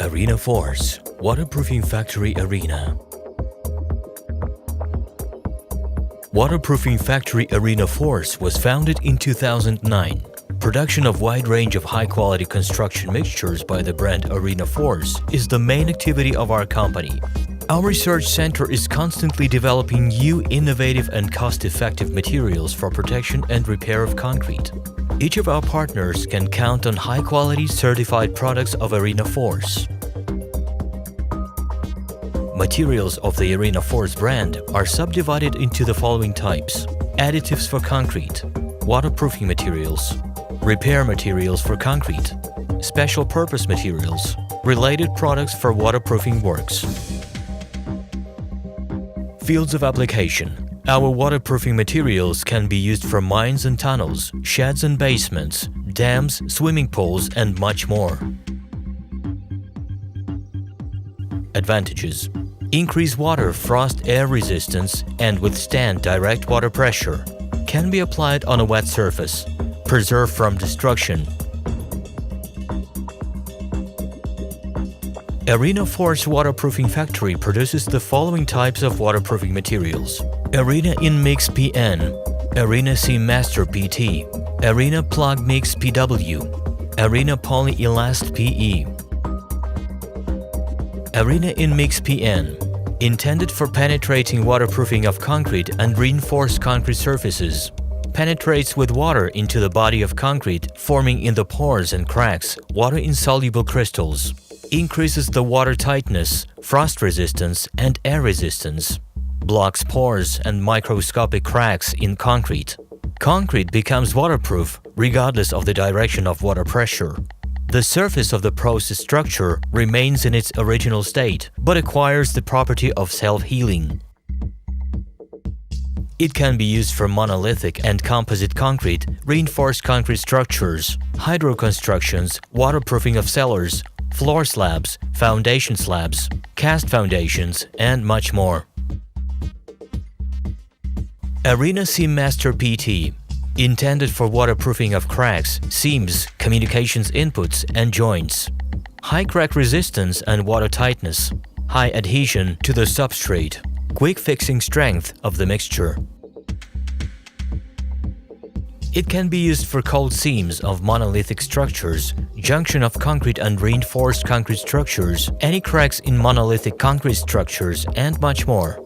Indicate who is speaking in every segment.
Speaker 1: Arena Force Waterproofing Factory Arena. Waterproofing Factory Arena Force was founded in 2009. Production of wide range of high-quality construction mixtures by the brand Arena Force is the main activity of our company. Our research center is constantly developing new, innovative and cost-effective materials for protection and repair of concrete. Each of our partners can count on high-quality certified products of Arena Force. Materials of the Arena Force brand are subdivided into the following types: additives for concrete, waterproofing materials, repair materials for concrete, special purpose materials, related products for waterproofing works. Fields of application. Our waterproofing materials can be used for mines and tunnels, sheds and basements, dams, swimming pools, and much more. Advantages: increase water, frost, air resistance, and withstand direct water pressure. Can be applied on a wet surface. Preserve from destruction. Arena Force Waterproofing Factory produces the following types of waterproofing materials: Arena InMix PN, Arena Seamaster PT, Arena Plug Mix PW, Arena Polyelast PE. Arena InMix PN, intended for penetrating waterproofing of concrete and reinforced concrete surfaces. Penetrates with water into the body of concrete, forming in the pores and cracks water-insoluble crystals. Increases the water tightness, frost resistance, and air resistance. Blocks pores and microscopic cracks in concrete. Concrete becomes waterproof regardless of the direction of water pressure. The surface of the process structure remains in its original state, but acquires the property of self-healing. It can be used for monolithic and composite concrete, reinforced concrete structures, hydro constructions, waterproofing of cellars, floor slabs, foundation slabs, cast foundations, and much more. Arena Seamaster PT, intended for waterproofing of cracks, seams, communications inputs, and joints. High crack resistance and water tightness. High adhesion to the substrate. Quick fixing strength of the mixture. It can be used for cold seams of monolithic structures, junction of concrete and reinforced concrete structures, any cracks in monolithic concrete structures, and much more.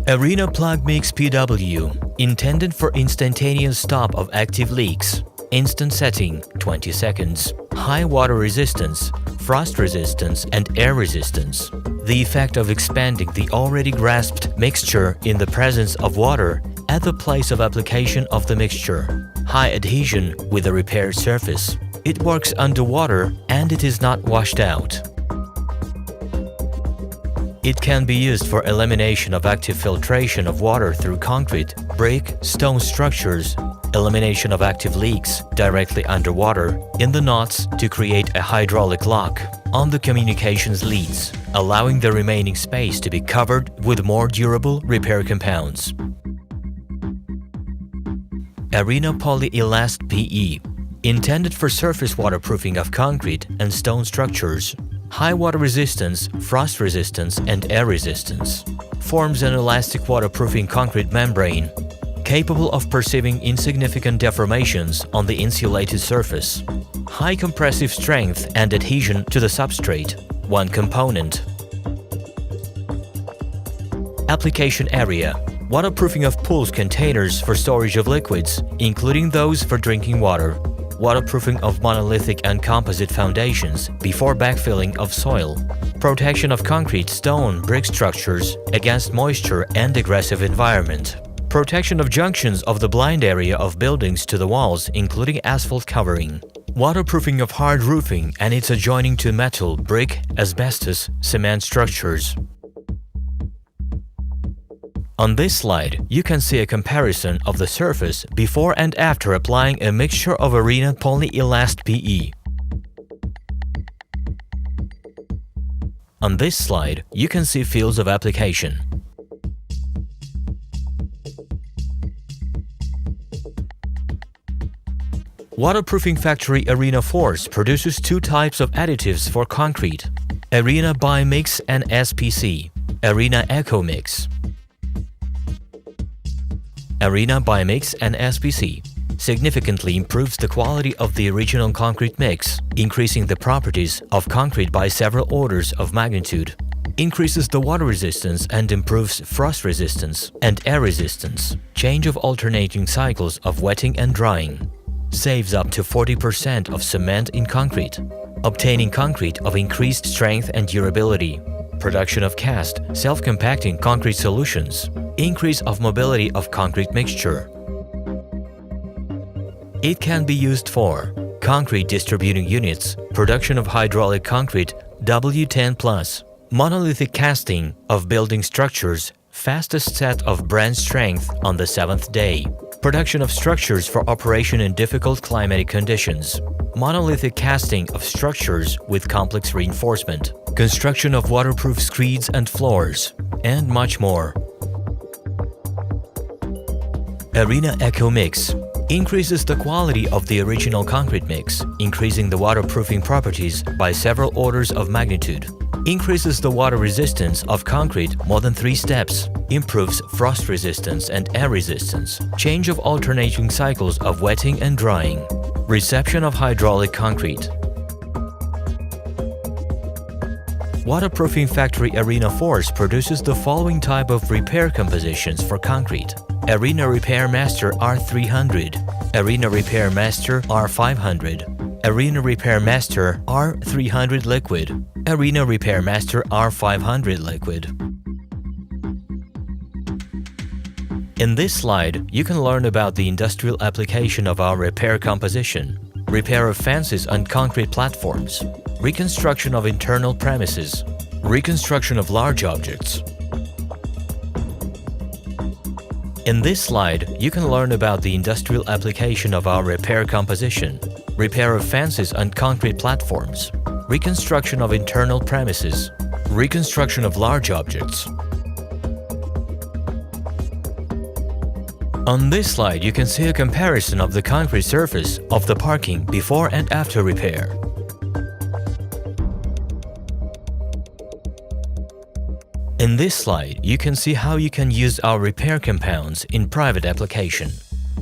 Speaker 1: Arena Plug Mix PW, intended for instantaneous stop of active leaks. Instant setting, 20 seconds. High water resistance, frost resistance, and air resistance. The effect of expanding the already grasped mixture in the presence of water at the place of application of the mixture. High adhesion with the repaired surface. It works underwater and it is not washed out. It can be used for elimination of active filtration of water through concrete, brick, stone structures, elimination of active leaks directly underwater in the knots to create a hydraulic lock on the communications leads, allowing the remaining space to be covered with more durable repair compounds. Arena Polyelast PE, intended for surface waterproofing of concrete and stone structures. High water resistance, frost resistance, and air resistance. Forms an elastic waterproofing concrete membrane, capable of perceiving insignificant deformations on the insulated surface. High compressive strength and adhesion to the substrate, one component. Application area: waterproofing of pools containers for storage of liquids, including those for drinking water. Waterproofing of monolithic and composite foundations before backfilling of soil. Protection of concrete, stone, brick structures against moisture and aggressive environment. Protection of junctions of the blind area of buildings to the walls, including asphalt covering. Waterproofing of hard roofing and its adjoining to metal, brick, asbestos, cement structures. On this slide, you can see a comparison of the surface before and after applying a mixture of Arena Polyelast PE. On this slide, you can see fields of application. Waterproofing factory Arena Force produces two types of additives for concrete: Arena Bi-Mix and SPC, Arena Eco Mix. Arena Bi-Mix and SPC significantly improves the quality of the original concrete mix, increasing the properties of concrete by several orders of magnitude, increases the water resistance and improves frost resistance and air resistance, change of alternating cycles of wetting and drying, saves up to 40% of cement in concrete, obtaining concrete of increased strength and durability, production of cast, self-compacting concrete solutions, increase of mobility of concrete mixture. It can be used for concrete distributing units, production of hydraulic concrete W10+, monolithic casting of building structures, fastest set of brand strength on the 7th day, production of structures for operation in difficult climatic conditions, monolithic casting of structures with complex reinforcement, construction of waterproof screeds and floors, and much more. Arena Eco Mix increases the quality of the original concrete mix, increasing the waterproofing properties by several orders of magnitude, increases the water resistance of concrete more than 3 steps, improves frost resistance and air resistance, change of alternating cycles of wetting and drying, reception of hydraulic concrete. Waterproofing factory Arena Force produces the following type of repair compositions for concrete: Arena Repair Master R300, Arena Repair Master R500, Arena Repair Master R300 Liquid, Arena Repair Master R500 Liquid. In this slide, you can learn about the industrial application of our repair composition, repair of fences and concrete platforms, reconstruction of internal premises, reconstruction of large objects. In this slide, you can learn about the industrial application of our repair composition, repair of fences and concrete platforms, reconstruction of internal premises, reconstruction of large objects. On this slide, you can see a comparison of the concrete surface of the parking before and after repair. In this slide, you can see how you can use our repair compounds in private application.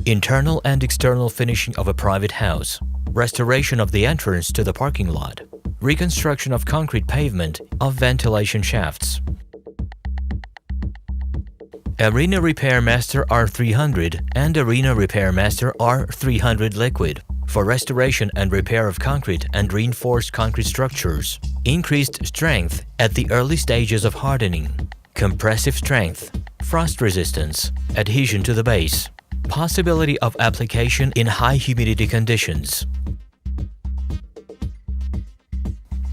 Speaker 1: Internal and external finishing of a private house, restoration of the entrance to the parking lot, reconstruction of concrete pavement of ventilation shafts. Arena Repair Master R300 and Arena Repair Master R300 Liquid for restoration and repair of concrete and reinforced concrete structures, increased strength at the early stages of hardening, compressive strength, frost resistance, adhesion to the base, possibility of application in high humidity conditions.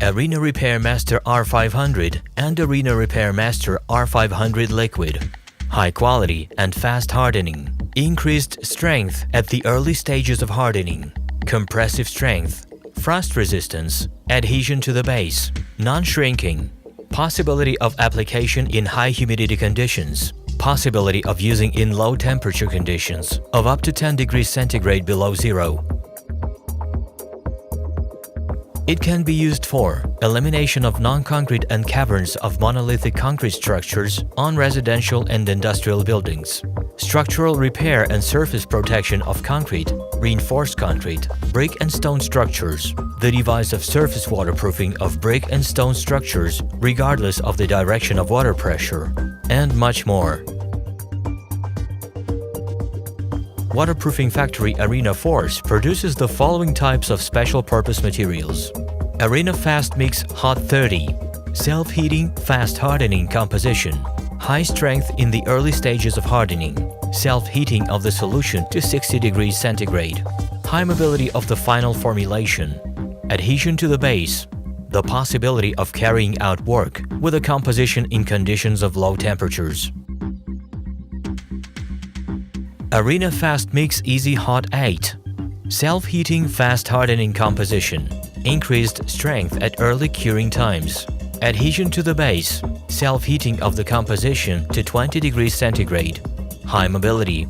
Speaker 1: Arena Repair Master R500 and Arena Repair Master R500 Liquid, high quality and fast hardening, increased strength at the early stages of hardening, compressive strength, frost resistance, adhesion to the base, non-shrinking, possibility of application in high humidity conditions, possibility of using in low temperature conditions of up to 10 degrees centigrade below zero. It can be used for elimination of non-concrete and caverns of monolithic concrete structures on residential and industrial buildings, structural repair and surface protection of concrete, reinforced concrete, brick and stone structures, the device of surface waterproofing of brick and stone structures regardless of the direction of water pressure, and much more. Waterproofing factory Arena Force produces the following types of special-purpose materials: Arena Fast Mix Hot 30, self-heating, fast hardening composition, high strength in the early stages of hardening, self-heating of the solution to 60 degrees centigrade, high mobility of the final formulation, adhesion to the base, the possibility of carrying out work with a composition in conditions of low temperatures. Arena Fast Mix Easy Hot 8, self-heating fast hardening composition, increased strength at early curing times, adhesion to the base, self-heating of the composition to 20 degrees centigrade, high mobility.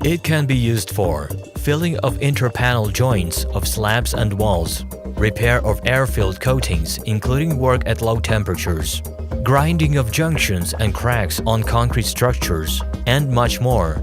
Speaker 1: It can be used for filling of interpanel joints of slabs and walls, repair of air-filled coatings including work at low temperatures, grinding of junctions and cracks on concrete structures, and much more.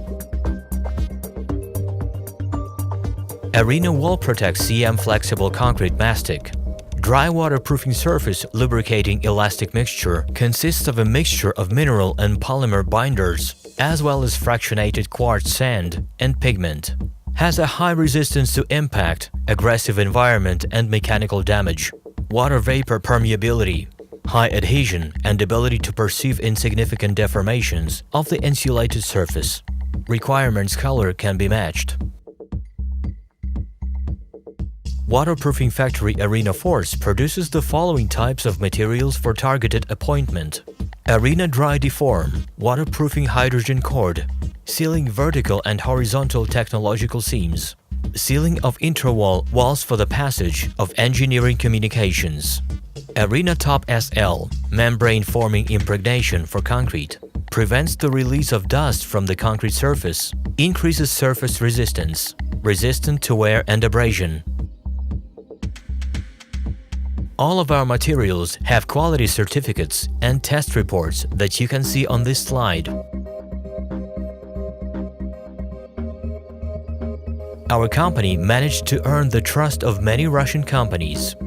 Speaker 1: Arena Wall Protect CM Flexible Concrete Mastic. Dry waterproofing surface lubricating elastic mixture consists of a mixture of mineral and polymer binders, as well as fractionated quartz sand and pigment. Has a high resistance to impact, aggressive environment and mechanical damage, water vapor permeability, high adhesion and ability to perceive insignificant deformations of the insulated surface. Requirements color can be matched. Waterproofing factory Arena Force produces the following types of materials for targeted appointment. Arena Dry Deform, waterproofing hydrogen cord, sealing vertical and horizontal technological seams, sealing of interwall walls for the passage of engineering communications. Arena Top SL, membrane forming impregnation for concrete, prevents the release of dust from the concrete surface, increases surface resistance, resistant to wear and abrasion. All of our materials have quality certificates and test reports that you can see on this slide. Our company managed to earn the trust of many Russian companies.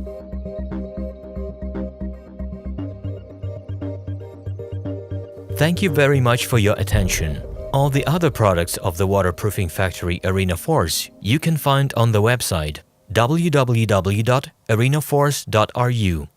Speaker 1: Thank you very much for your attention. All the other products of the waterproofing factory Arena Force you can find on the website www.arenaforce.ru.